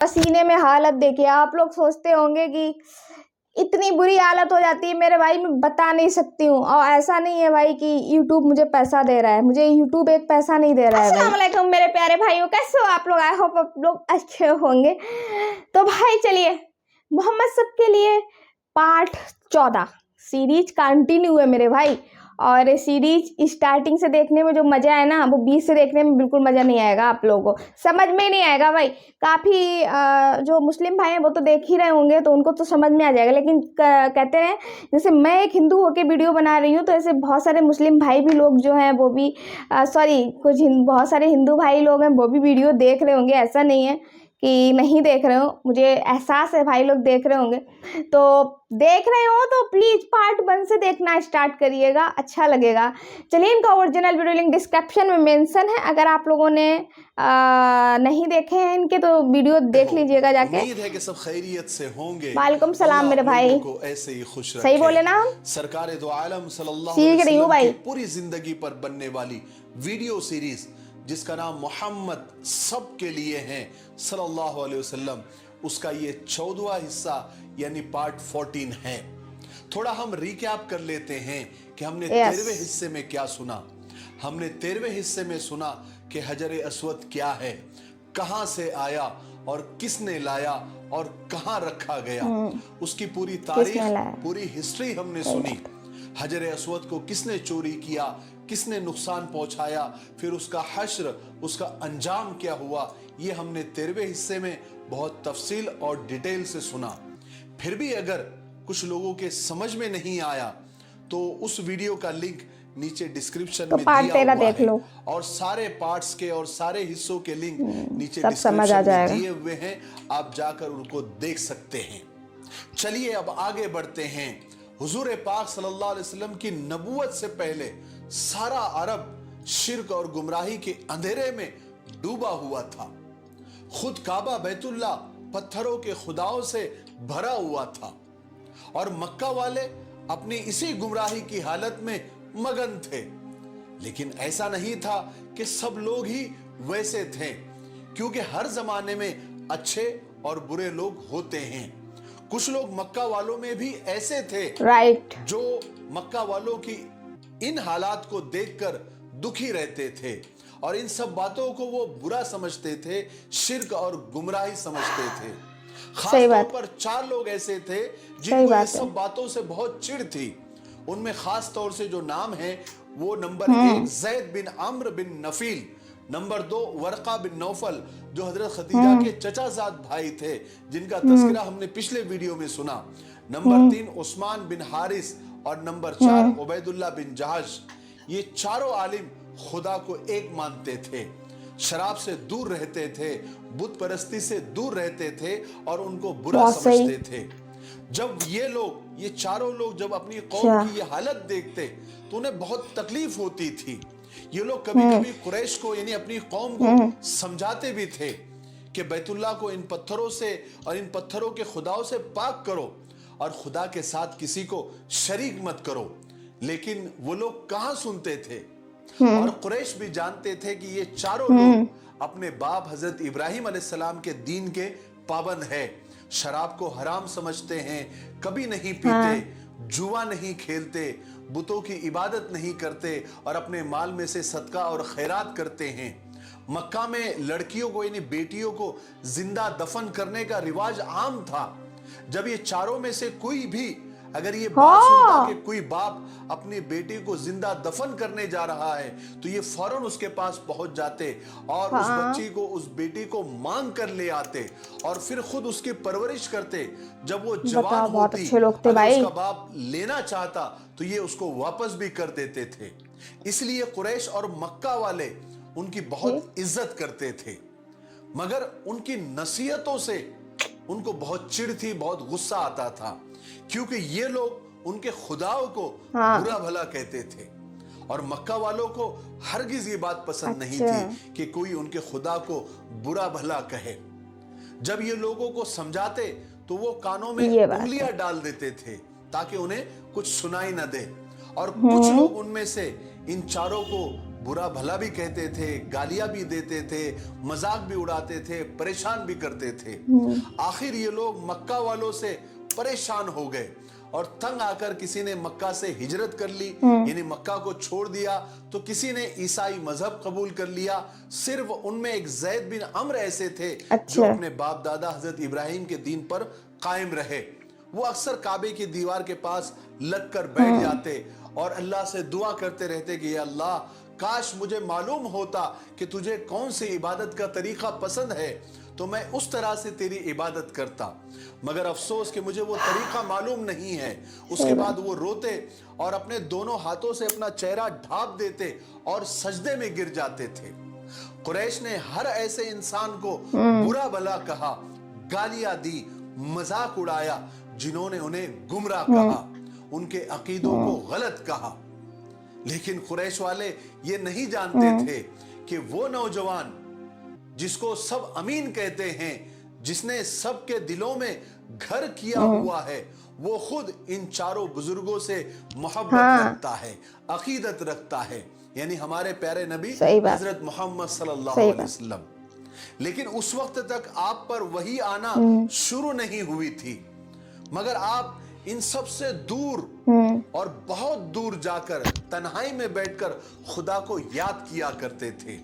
पसीने में हालत देखिए। आप लोग सोचते होंगे कि इतनी बुरी हालत हो जाती है मेरे भाई, मैं बता नहीं सकती हूँ। और ऐसा नहीं है भाई कि यूट्यूब मुझे पैसा दे रहा है, मुझे यूट्यूब एक पैसा नहीं दे रहा है। अस्सलाम वालेकुम मेरे प्यारे भाइयों, कैसे हो आप लोग? आई होप आप लोग अच्छे होंगे। तो भाई चलिए, मोहम्मद सबके लिए पार्ट 14 सीरीज कंटिन्यू है मेरे भाई। और ये सीरीज स्टार्टिंग से देखने में जो मज़ा है ना, वो 20 से देखने में बिल्कुल मज़ा नहीं आएगा। आप लोगों को समझ में ही नहीं आएगा भाई। काफ़ी जो मुस्लिम भाई हैं वो तो देख ही रहे होंगे, तो उनको तो समझ में आ जाएगा। लेकिन कहते हैं, जैसे मैं एक हिंदू होकर वीडियो बना रही हूँ, तो ऐसे बहुत सारे मुस्लिम भाई भी लोग जो हैं वो भी सॉरी कुछ बहुत सारे हिंदू भाई लोग हैं वो भी वीडियो देख रहे होंगे। ऐसा नहीं है कि नहीं देख रहे हो, मुझे एहसास है भाई लोग देख रहे होंगे। तो देख रहे हो तो प्लीज़ पार्ट 1 से देखना स्टार्ट करिएगा, अच्छा लगेगा। चलिए, इनका ओरिजिनल वीडियो लिंक डिस्क्रिप्शन में मेंशन है। अगर आप लोगों ने नहीं देखे हैं इनके, तो वीडियो देख लीजिएगा जाके। उम्मीद है कि सब खैरियत से होंगे। वालेकुम सलाम मेरे भाई, को ऐसे ही खुश रखे। सही बोले ना? सरकार दो आलम सल्लल्लाहु सीख अलैहि रही हूँ वसल्लम भाई। की पूरी जिंदगी पर बनने वाली वीडियो सीरीज जिसका नाम मोहम्मद सबके लिए है सल्लल्लाहु अलैहि वसल्लम, उसका ये 14वां हिस्सा यानी पार्ट 14 है। थोड़ा हम रिकैप कर लेते हैं कि हमने 13वें हिस्से में क्या सुना। हमने 13वें हिस्से में सुना कि हजर अस्वद क्या है, कहां से आया और किसने लाया और कहां रखा गया, उसकी पूरी तारीख, पूरी हिस्ट्री हमने सुनी। हजर अस्वद को किसने चोरी किया, किसने नुकसान पहुंचाया, फिर उसका हश्र, उसका अंजाम क्या हुआ, ये हमने 13वें हिस्से में बहुत तफसील और डिटेल से सुना। फिर भी अगर कुछ लोगों के समझ में नहीं आया तो उस वीडियो का लिंक नीचे डिस्क्रिप्शन में दिया हुआ है, और सारे पार्ट्स के और सारे हिस्सों के लिंक नीचे डिस्क्रिप्शन में दिए हुए हैं, आप जाकर उनको देख सकते हैं। चलिए अब आगे बढ़ते हैं। हुजूर पाक सल्लल्लाहु अलैहि वसल्लम की नबूवत से पहले सारा अरब शिर्क और गुमराही के अंधेरे में डूबा हुआ था। खुद काबा बैतुल्ला पत्थरों के खुदाओं से भरा हुआ था, और मक्का वाले अपनी इसी गुमराही की हालत में मगन थे। लेकिन ऐसा नहीं था कि सब लोग ही वैसे थे, क्योंकि हर जमाने में अच्छे और बुरे लोग होते हैं। कुछ लोग मक्का वालों में भी ऐसे थे, जो मक्का वालों की इन हालात को देखकर दुखी रहते थे और इन सब बातों को वो बुरा समझते थे, शिर्क और गुमराही समझते थे। खास तौर पर 4 लोग ऐसे थे जिनको ये सब बातों से बहुत चिढ़ थी। उनमें खास तौर से जो नाम है वो नंबर 1 ज़ैद बिन अम्र बिन नफील, नंबर 2 वर्का बिन नौफल जो हजरत खदीजा के चचाजाद भाई थे, जिनका तस्करा हमने पिछले वीडियो में सुना, नंबर 3 उस्मान बिन हारिस, और नंबर 4 उबैदुल्ला बिन जहाश। ये चारों आलिम खुदा को एक मानते थे, शराब से दूर रहते थे, बुत परस्ती से दूर रहते थे और उनको बुरा समझते थे। जब ये चारों लोग जब अपनी कौम की ये हालत देखते तो उन्हें बहुत तकलीफ होती थी। ये लोग कभी कभी कुरैश को यानी अपनी कौम को समझाते भी थे कि बैतुल्लाह को इन पत्थरों से और इन पत्थरों के खुदाओं से पाक करो और खुदा के साथ किसी को शरीक मत करो। लेकिन वो लोग कहां सुनते थे, और कुरैश भी जानते थे कि ये चारों लोग अपने बाप हजरत इब्राहिम अलैहिस्सलाम के दीन के पाबंद है, शराब को हराम समझते हैं, कभी नहीं पीते, जुआ नहीं खेलते, बुतों की इबादत नहीं करते और अपने माल में से सदका और खैरात करते हैं। मक्का में लड़कियों को यानी बेटियों को जिंदा दफन करने का रिवाज आम था। जब ये चारों में से कोई भी अगर ये बात सुनता कि कोई बाप अपनी बेटी को जिंदा दफन करने जा रहा है, तो ये फौरन उसके पास पहुंच जाते और उस बच्ची को, उस बेटी को मांग कर ले आते और फिर खुद उसकी परवरिश करते। जब वो जवान होती, अगर उसका बाप लेना चाहता तो ये उसको वापस भी कर देते थे। इसलिए कुरैश और मक्का वाले उनकी बहुत इज्जत करते थे, मगर उनकी नसीहतों से उनको बहुत चिढ़ थी, बहुत गुस्सा आता था, क्योंकि ये लोग उनके खुदाओं को बुरा भला कहते थे और मक्का वालों को हरगिज ये बात पसंद नहीं थी कि कोई उनके खुदा को बुरा भला कहे। जब ये लोगों को समझाते तो वो कानों में उंगलियां डाल देते थे ताकि उन्हें कुछ सुनाई न दे, और कुछ लोग उनमें से इन चारों को बुरा भला भी कहते थे, गालियां भी देते थे, मजाक भी उड़ाते थे, परेशान भी करते थे। आखिर ये लोग मक्का वालों से परेशान हो गए और तंग आकर किसी ने मक्का से हिजरत कर ली, यानी मक्का को छोड़ दिया, तो किसी ने ईसाई मजहब कबूल कर लिया। सिर्फ उनमें एक जैद बिन अम्र ऐसे थे जो अपने बाप दादा हजरत इब्राहिम के दीन पर कायम रहे। वो अक्सर काबे की दीवार के पास लग कर बैठ जाते और अल्लाह से दुआ करते रहते कि या अल्लाह, काश मुझे मालूम होता कि तुझे कौन सी इबादत का तरीका पसंद है तो मैं उस तरह से तेरी इबादत करता, मगर अफसोस कि मुझे वो तरीका मालूम नहीं है। उसके बाद वो रोते और अपने दोनों हाथों से अपना चेहरा ढांप देते और सजदे में गिर जाते थे। कुरैश ने हर ऐसे इंसान को बुरा भला कहा, गालियां दी, मजाक उड़ाया जिन्होंने उन्हें गुमराह कहा, उनके अकीदों को गलत कहा। लेकिन कुरैश वाले ये नहीं जानते थे कि वो नौजवान जिसको सब अमीन कहते हैं, जिसने सबके दिलों में घर किया हुआ है, वो खुद इन चारों बुजुर्गों से मोहब्बत रखता है, अकीदत रखता है, यानी हमारे प्यारे नबी हजरत मोहम्मद सल्लल्लाहु अलैहि वसल्लम। लेकिन उस वक्त तक आप पर वही आना शुरू नहीं हुई थी, मगर आप इन सब से दूर और बहुत दूर जाकर तन्हाई में बैठकर खुदा को याद किया करते थे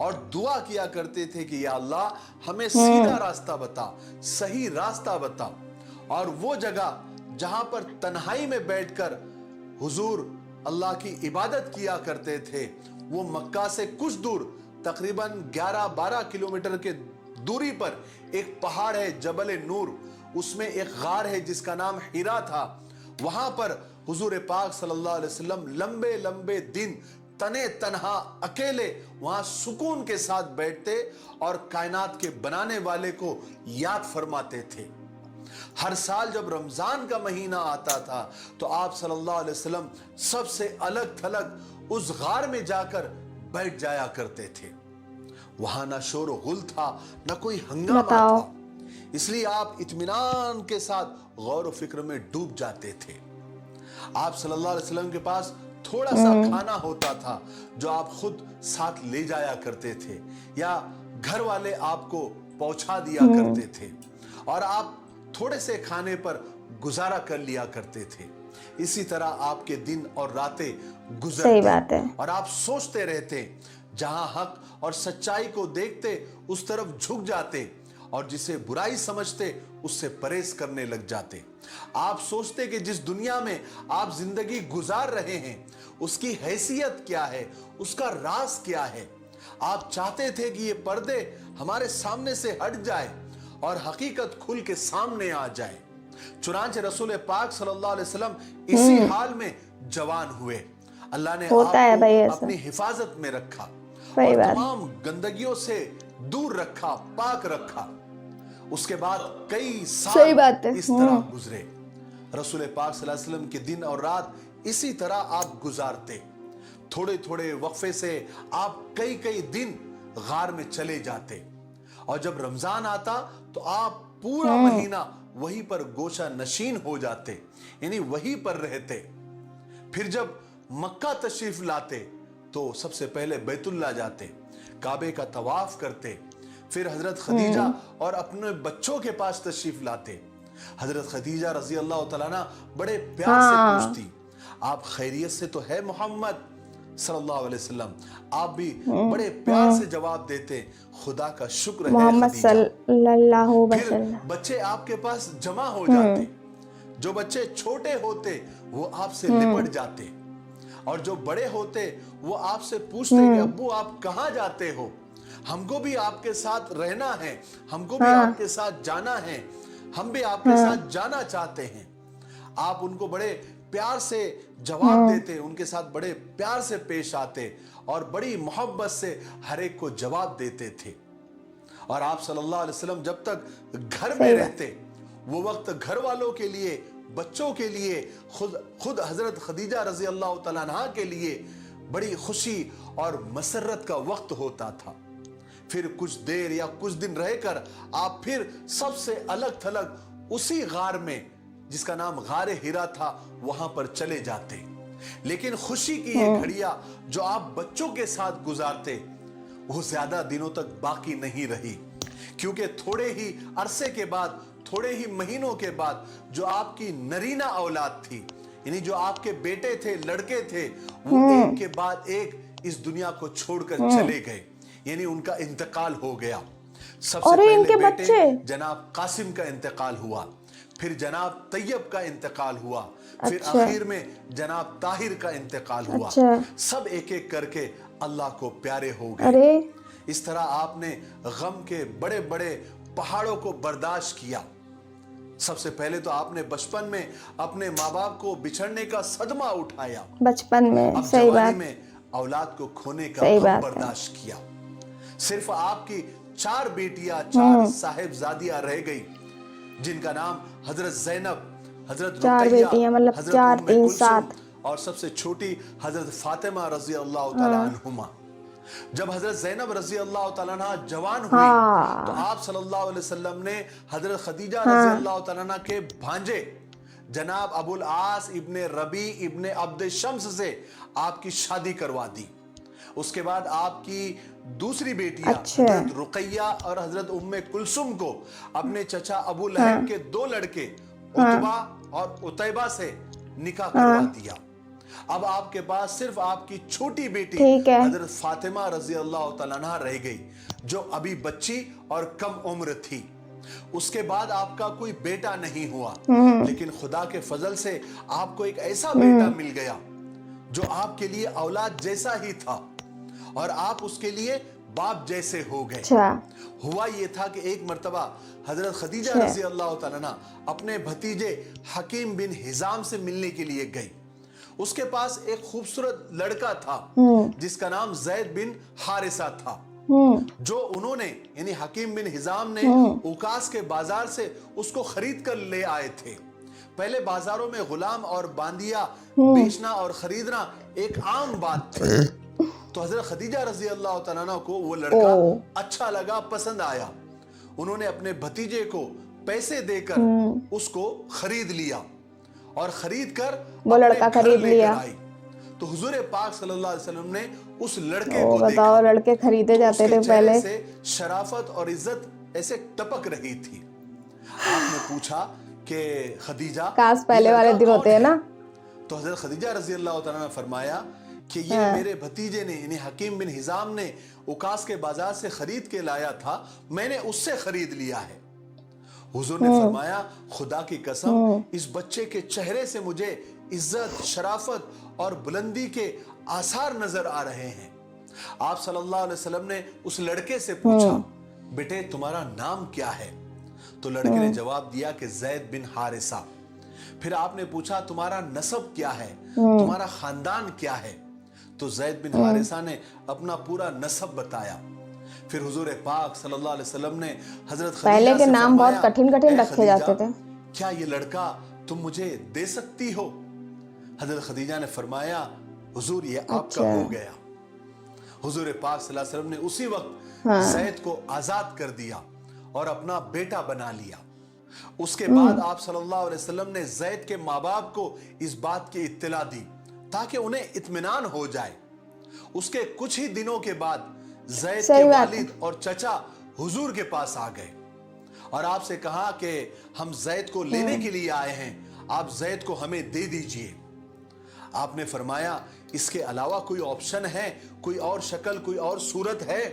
और दुआ किया करते थे कि या अल्लाह हमें सीधा रास्ता बता, सही रास्ता बता। और वो जगह जहां पर तन्हाई में बैठकर हुजूर अल्लाह की इबादत किया करते थे, वो मक्का से कुछ दूर तकरीबन 11-12 किलोमीटर के दूरी पर एक पहाड़ है, जबल नूर। उसमें एक गार है जिसका नाम हिरा था। वहां पर हुजूर पाक सल्लल्लाहु अलैहि वसल्लम लंबे लंबे दिन तने तन्हा अकेले वहां सुकून के साथ बैठते और कायनात के बनाने वाले को याद फरमाते थे। हर साल जब रमजान का महीना आता था तो आप सल्लल्लाहु अलैहि वसल्लम सबसे अलग थलग उस गार में जाकर बैठ जाया करते थे। वहां ना शोर गुल था, ना कोई हंगामा था, इसलिए आप इत्मीनान के साथ गौर व फिक्र में डूब जाते थे। आप सल्लल्लाहु अलैहि वसल्लम के पास थोड़ा सा खाना होता था जो आप खुद साथ ले जाया करते थे या घर वाले आपको पहुंचा दिया करते थे और आप थोड़े से खाने पर गुजारा कर लिया करते थे। इसी तरह आपके दिन और रातें गुजरते और आप सोचते रहते, जहां हक और सच्चाई को देखते उस तरफ झुक जाते और जिसे बुराई समझते उससे परहेज करने लग जाते। आप सोचते कि जिस दुनिया में आप जिंदगी गुजार रहे हैं उसकी हैसियत क्या है, उसका राज क्या है। आप चाहते थे कि ये पर्दे हमारे सामने से हट जाए और हकीकत खुल के सामने आ जाए। चुनांचे रसूल पाक सल्लल्लाहु अलैहि वसल्लम इसी हाल में जवान हुए। अल्लाह ने आपको अपनी हिफाजत में रखा और तमाम गंदगियों से दूर रखा, पाक रखा। उसके बाद कई साल इस तरह गुजरे। रसूल पाक सल्लल्लाहु अलैहि वसल्लम के दिन और रात इसी तरह आप गुजारते। थोड़े थोड़े वक्फे से आप कई कई दिन गार में चले जाते और जब रमजान आता तो आप पूरा महीना वहीं पर गोशा नशीन हो जाते, यानी वहीं पर रहते। फिर जब मक्का तशरीफ लाते तो सबसे पहले बैतुल्ला जाते, काबे का तवाफ करते, फिर हजरत खदीजा और अपने बच्चों के पास तशरीफ लाते। हजरत खदीजा रजी अल्लाह तआला अन्हा बड़े प्यार से पूछती, आप खैरियत से तो है मोहम्मद सल्लल्लाहु अलैहि वसल्लम? आप भी बड़े प्यार से जवाब देते, खुदा का शुक्र है मोहम्मद सल्लल्लाहु अलैहि वसल्लम। बच्चे आपके पास जमा हो जाते, जो बच्चे छोटे होते वो आपसे लिपट जाते और जो बड़े होते वो आपसे पूछते कि अब्बू आप कहाँ जाते हो, हमको भी आपके साथ रहना है, हमको भी आपके साथ जाना है, हम भी आपके साथ जाना चाहते हैं। आप उनको बड़े प्यार से जवाब देते, उनके साथ बड़े प्यार से पेश आते और बड़ी मोहब्बत से हर एक को जवाब देते थे। और आप सल्लल्लाहु अलैहि वसल्लम जब तक घर में रहते वो वक्त घर वालों के लिए, बच्चों के लिए, खुद हजरत खदीजा रजी अल्लाह तआला अन्हा के लिए बड़ी खुशी और मसरत का वक्त होता था। फिर कुछ देर या कुछ दिन रहकर आप फिर सबसे अलग थलग उसी गार में जिसका नाम गारे हिरा था वहां पर चले जाते लेकिन खुशी की ये घड़ियां जो आप बच्चों के साथ गुजारते, वो ज्यादा दिनों तक बाकी नहीं रही, क्योंकि थोड़े ही अरसे के बाद, थोड़े ही महीनों के बाद जो आपकी नरीना औलाद थी, यानी जो आपके बेटे थे, लड़के थे, वो एक के बाद एक इस दुनिया को छोड़कर चले गए, यानी उनका इंतकाल हो गया। सबसे अरे पहले इनके बेटे बच्चे। जनाब कासिम का इंतकाल हुआ, फिर जनाब तैयब का इंतकाल हुआ, फिर अच्छा। आखिर में जनाब ताहिर का इंतकाल हुआ। अच्छा। सब एक एक करके अल्लाह को प्यारे हो गए। अरे इस तरह आपने गम के बड़े बड़े पहाड़ों को बर्दाश्त किया। सबसे पहले तो आपने बचपन में अपने माँ बाप को बिछड़ने का सदमा उठाया, बचपन में, अब सही जवानी बात। में औलाद को खोने का सही गम बात है। बर्दाश्त किया। सिर्फ आपकी 4 बेटियां, 4 साहिबजादियां रह गई, जिनका नाम हजरत जैनब, हजरत 4 रुकैया, बेटियां, मतलब हजरत 4 उम्मे 3 कुलसुम 7। और सबसे छोटी हजरत फातिमा रजी अल्लाह ताला अन्हुमा। जब हजरत जैनब रजी अल्लाह ताला अन्हा जवान हुई, तो हाँ। आप सल्लल्लाहु अलैहि वसल्लम ने हजरत खदीजा रजी अल्लाह ताला अन्हा के भांजे जनाब अबुल आस इब्ने रबी इब्ने अब्द शम्स से आपकी शादी करवा दी। उसके बाद आपकी दूसरी बेटियां अच्छा। हजरत रुकैया और हजरत उम्मे कुलसुम को अपने चचा अबू लहब के 2 लड़के उतबा और उतैबा से निकाह करवा दिया। अब आपके पास सिर्फ आपकी छोटी बेटी ठीक है। हजरत फातिमा रजी अल्लाह तआला अन्हा रह गई, जो अभी बच्ची और कम उम्र थी। उसके बाद आपका कोई बेटा नहीं हुआ, लेकिन खुदा के फजल से आपको एक ऐसा बेटा मिल गया जो आपके लिए औलाद जैसा ही था और आप उसके लिए बाप जैसे हो गए। अच्छा। हुआ ये था कि एक मर्तबा हजरत खदीजा अच्छा। रजी अल्लाह तआला अन्हा अपने भतीजे हकीम बिन हिजाम से मिलने के लिए गई। उसके पास एक खूबसूरत लड़का था जिसका नाम जैद बिन हारिसा था, जो उन्होंने यानी हकीम बिन हिजाम ने उकास के बाजार से उसको खरीद कर ले आए थे। पहले बाजारों में गुलाम और बांदिया बेचना और खरीदना एक आम बात थी। तो हजरत खदीजा रजी अल्लाह तआला अन्हा को वो लड़का अच्छा लगा, पसंद आया। उन्होंने अपने भतीजे को पैसे देकर उसको खरीद लिया और खरीद कर वो लड़का अपने घर खरीद लेकर लिया। आई। तो हुजूर पाक सल्लल्लाहु अलैहि वसल्लम ने उस लड़के ओ को बताओ, देखा, लड़के खरीदे तो जाते उसके थे चेहरे पहले। से शराफत और इज्जत ऐसे टपक रही थी। आपने पूछा कि खदीजा, काश ये पहले वाले लड़का दिन कौन होते हैं है? ना। तो हजरत खदीजा रजी अल्लाह तआला ने फरमाया कि ये मेरे भतीजे ने यानी हकीम बिन हिजाम ने उकास के बाजार से खरीद के लाया था, मैंने उससे खरीद लिया है। हुजूर ने फरमाया, खुदा की कसम, इस बच्चे के चेहरे से मुझे इज्जत, शराफत और बुलंदी के आसार नजर आ रहे हैं। आप सल्लल्लाहु अलैहि वसल्लम ने उस लड़के से पूछा, बेटे तुम्हारा नाम क्या है? तो लड़के ने जवाब दिया कि जैद बिन हारिसा। फिर आपने पूछा तुम्हारा नसब क्या है, तुम्हारा खानदान क्या है? तो जैद बिन हारिसा ने अपना पूरा नसब बताया। फिर हुजूर पाक सल्लल्लाहु अलैहि वसल्लम ने हजरत खदीजा पहले के से नाम बहुत फरमाया, कठिन-कठिन "ऐ रखे खदीजा, जाते थे। क्या ये लड़का तुम मुझे दे सकती हो?" हजरत खदीजा ने फरमाया, हुजूर ये आपका अच्छा। हो गया। हुजूर पाक सल्लल्लाहु अलैहि वसल्लम ने उसी वक्त जैद को आजाद कर दिया और अपना बेटा बना लिया। उसके बाद आप सल्लल्लाहु अलैहि वसल्लम ने जैद के माँ बाप को इस बात की इत्तला दी ताकि उन्हें इत्मीनान हो जाए। उसके कुछ ही दिनों के बाद जैद के सही बात है। वालिद और चचा हुजूर के पास आ गए और आपसे कहा कि हम जैद को लेने के लिए आए हैं, आप जैद को हमें दे दीजिए। आपने फरमाया, इसके अलावा कोई ऑप्शन है, कोई और शक्ल, कोई और सूरत है?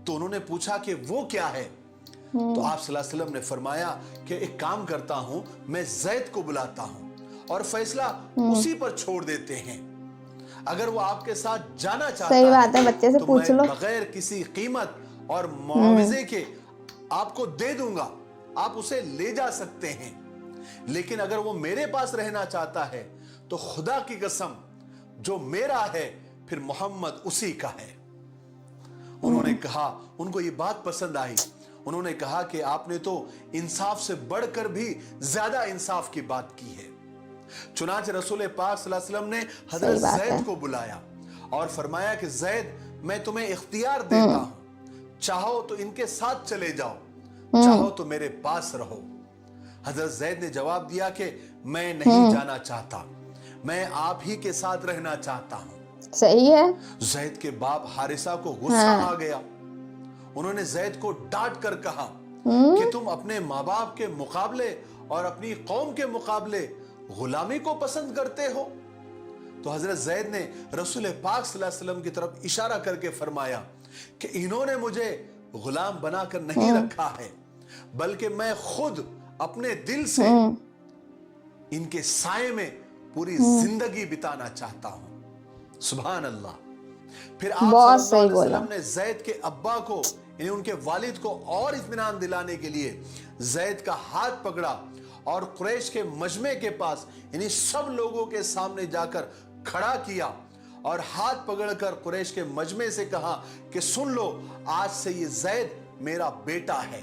तो उन्होंने पूछा कि वो क्या है? तो आप सल्लल्लाहु अलैहि वसल्लम ने फरमाया कि एक काम करता हूं, मैं जैद को बुलाता हूं और फैसला उसी पर छोड़ देते हैं। अगर वो आपके साथ जाना चाहता सही बात है, बच्चे से तो पूछ मैं लो। बगैर किसी कीमत और मुआवजे के आपको दे दूंगा, आप उसे ले जा सकते हैं। लेकिन अगर वो मेरे पास रहना चाहता है तो खुदा की कसम, जो मेरा है फिर मोहम्मद उसी का है। उन्होंने कहा, उनको ये बात पसंद आई। उन्होंने कहा कि आपने तो इंसाफ से बढ़कर भी ज्यादा इंसाफ की बात की है। चुनांचे रसूल पाक सल्लल्लाहु अलैहि वसल्लम ने हजरत जैद को बुलाया और फरमाया कि जैद, मैं तुम्हें इख्तियार देता हूं, चाहो तो इनके साथ चले जाओ, चाहो तो मेरे पास रहो। हजरत जैद ने जवाब दिया कि मैं नहीं जाना चाहता, मैं आप ही के साथ रहना चाहता हूं। सही है। जैद के बाप हारिसा को गुस्सा आ गया। उन्होंने जैद को डांट कर कहा कि तुम अपने माँ बाप के मुकाबले और अपनी कौम के मुकाबले गुलामी को पसंद करते हो। तो हजरत जैद ने रसूल पाक सल्लल्लाहु अलैहि वसल्लम की तरफ इशारा करके फरमाया कि इन्होंने मुझे गुलाम बनाकर नहीं रखा है, बल्कि मैं खुद अपने दिल से इनके साए में पूरी जिंदगी बिताना चाहता हूं। सुभान अल्लाह। फिर आप बहुत सल्लल्लाहु सही अलैहि बोला। वसल्लम ने जैद के अब्बा को यानी उनके वालिद को और इत्मीनान दिलाने के लिए जैद का हाथ पकड़ा और कुरैश के मजमे के पास यानी सब लोगों के सामने जाकर खड़ा किया और हाथ पकड़कर कुरैश के मजमे से कहा कि सुन लो, आज से ये जैद मेरा बेटा है।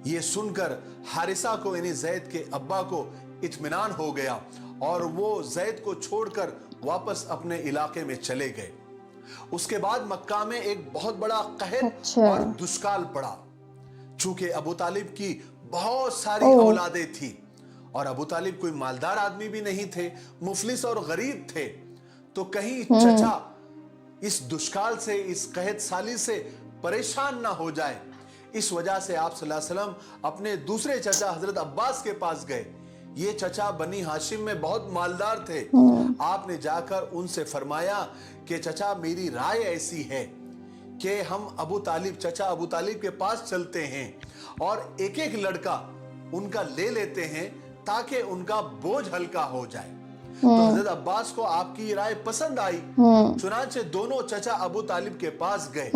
ये सुनकर हारिसा को यानी जैद के अब्बा को इत्मीनान हो गया और वो जैद को छोड़कर वापस अपने इलाके में चले गए। उसके बाद मक्का में एक बहुत बड़ा कहर और दुष्काल पड़ा। चूंकि अबू तालिब की बहुत सारी औलादें थी और अबू तालिब कोई मालदार आदमी भी नहीं थे, मुफलिस और गरीब थे, तो कहीं चचा इस दुष्काल से, इस कहत साली से परेशान ना हो जाए, इस वजह से आप सल्लल्लाहु अलैहि वसल्लम अपने दूसरे चचा हजरत अब्बास के पास गए। ये चचा बनी हाशिम में बहुत मालदार थे। आपने जाकर उनसे फरमाया कि चचा मेरी राय ऐसी है कि हम चचा अबू तालिब के पास चलते हैं और एक एक लड़का उनका ले लेते हैं ताकि उनका बोझ हल्का हो जाए। तो हजरत अब्बास को आपकी राय पसंद आई। चुनांचे दोनों चचा अबू तालिब के पास गए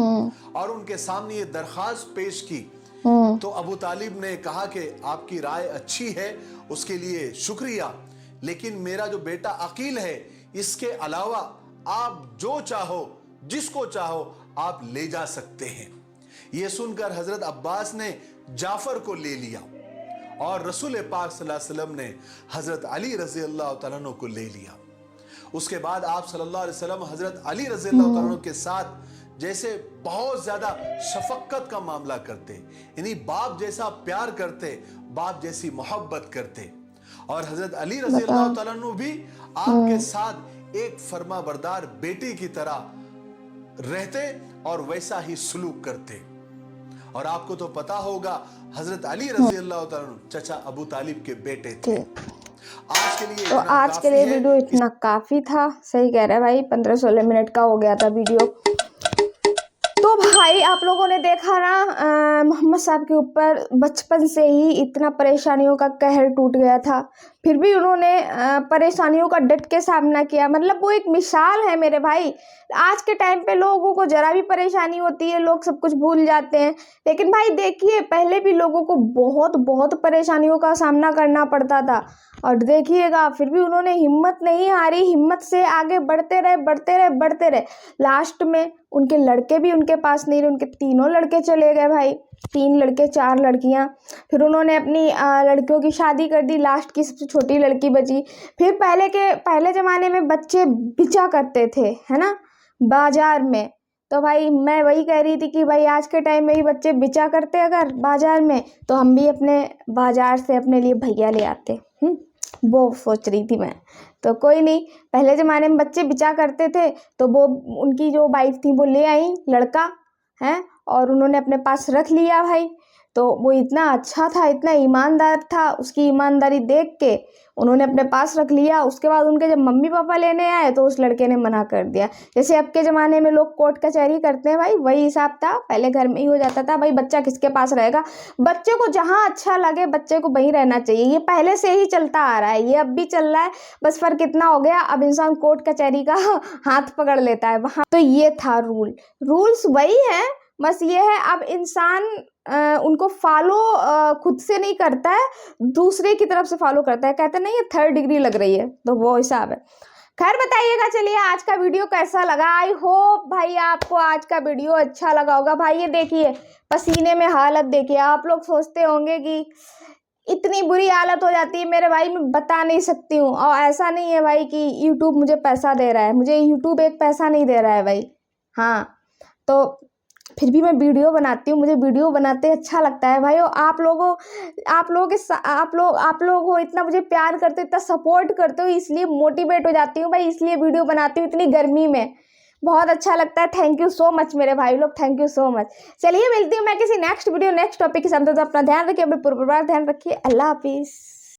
और उनके सामने ये दरखास्त पेश की। तो अबू तालिब ने कहा कि आपकी राय अच्छी है, उसके लिए शुक्रिया, लेकिन मेरा जो बेटा अकील है, इसके अलावा आप जो चाहो, जिसको चाहो आप ले जा सकते हैं। यह सुनकर हजरत अब्बास ने जाफर को ले लिया और रसूल पाक सल्लल्लाहु अलैहि वसल्लम ने हजरत अली रजी अल्लाह तआला अन्हु को ले लिया। उसके बाद आप सल्लल्लाहु अलैहि वसल्लम हजरत अली रजी अल्लाह तआला अन्हु के साथ जैसे बहुत ज्यादा शफकत का मामला करते, यानी बाप जैसा प्यार करते, बाप जैसी मोहब्बत करते। और हजरत अली रजी अल्लाह तआला अन्हु भी आपके साथ एक फरमाबरदार बेटे की तरह रहते और वैसा ही सलूक करते। और आपको तो पता होगा हजरत अली रजी अल्लाह तआला अन्हु चचा अबू तालिब के बेटे थे। आज के लिए वीडियो इतना काफी था। सही कह रहा है भाई, 15-16 मिनट का हो गया था वीडियो। तो भाई आप लोगों ने देखा ना, मोहम्मद साहब के ऊपर बचपन से ही इतना परेशानियों का कहर टूट गया था, फिर भी उन्होंने परेशानियों का डट के सामना किया। मतलब वो एक मिसाल है मेरे भाई। आज के टाइम पे लोगों को जरा भी परेशानी होती है, लोग सब कुछ भूल जाते हैं, लेकिन भाई देखिए पहले भी लोगों को बहुत बहुत परेशानियों का सामना करना पड़ता था और देखिएगा फिर भी उन्होंने हिम्मत नहीं हारी, हिम्मत से आगे बढ़ते रहे बढ़ते रहे बढ़ते रहे। लास्ट में उनके लड़के भी उनके पास नहीं रहे, उनके तीनों लड़के चले गए भाई, 3 लड़के 4 लड़कियां। फिर उन्होंने अपनी लड़कियों की शादी कर दी, लास्ट की सबसे छोटी लड़की बची। फिर पहले ज़माने में बच्चे बिचा करते थे, है ना, बाजार में। तो भाई मैं वही कह रही थी कि भाई आज के टाइम में ही बच्चे बिचा करते अगर बाजार में, तो हम भी अपने बाजार से अपने लिए भैया ले आते। वो सोच रही थी मैं। तो कोई नहीं, पहले ज़माने में बच्चे बिचा करते थे तो वो उनकी जो वाइफ थी वो ले आई लड़का है और उन्होंने अपने पास रख लिया भाई। तो वो इतना अच्छा था, इतना ईमानदार था, उसकी ईमानदारी देख के उन्होंने अपने पास रख लिया। उसके बाद उनके जब मम्मी पापा लेने आए तो उस लड़के ने मना कर दिया। जैसे अब के ज़माने में लोग कोर्ट कचहरी करते हैं भाई, वही हिसाब था, पहले घर में ही हो जाता था। भाई बच्चा किसके पास रहेगा, बच्चे को जहाँ अच्छा लगे बच्चे को वहीं रहना चाहिए। ये पहले से ही चलता आ रहा है, ये अब भी चल रहा है, बस फ़र्क इतना हो गया अब इंसान कोर्ट कचहरी का हाथ पकड़ लेता है वहाँ। तो ये था रूल्स वही है, बस ये है अब इंसान उनको फॉलो खुद से नहीं करता है, दूसरे की तरफ से फॉलो करता है। कहते नहीं ये 3rd डिग्री लग रही है, तो वो हिसाब है। खैर बताइएगा, चलिए आज का वीडियो कैसा लगा। आई होप भाई आपको आज का वीडियो अच्छा लगा होगा। भाई ये देखिए पसीने में हालत देखिए। आप लोग सोचते होंगे कि इतनी बुरी हालत हो जाती है मेरे भाई, मैं बता नहीं सकती हूँ। और ऐसा नहीं है भाई कि यूट्यूब मुझे पैसा दे रहा है, मुझे यूट्यूब एक पैसा नहीं दे रहा है भाई। हाँ, तो फिर भी मैं वीडियो बनाती हूँ, मुझे वीडियो बनाते अच्छा लगता है भाई। और आप लोग हो इतना मुझे प्यार करते हो, इतना सपोर्ट करते हो, इसलिए मोटिवेट हो जाती हूँ भाई, इसलिए वीडियो बनाती हूँ इतनी गर्मी में। बहुत अच्छा लगता है। थैंक यू सो मच मेरे भाई लोग, थैंक यू सो मच। चलिए मिलती हूँ मैं किसी नेक्स्ट वीडियो नेक्स्ट टॉपिक के साथ। तो अपना ध्यान रखिए, अपने पूरे परिवार ध्यान रखिए। अल्लाह हाफिज़।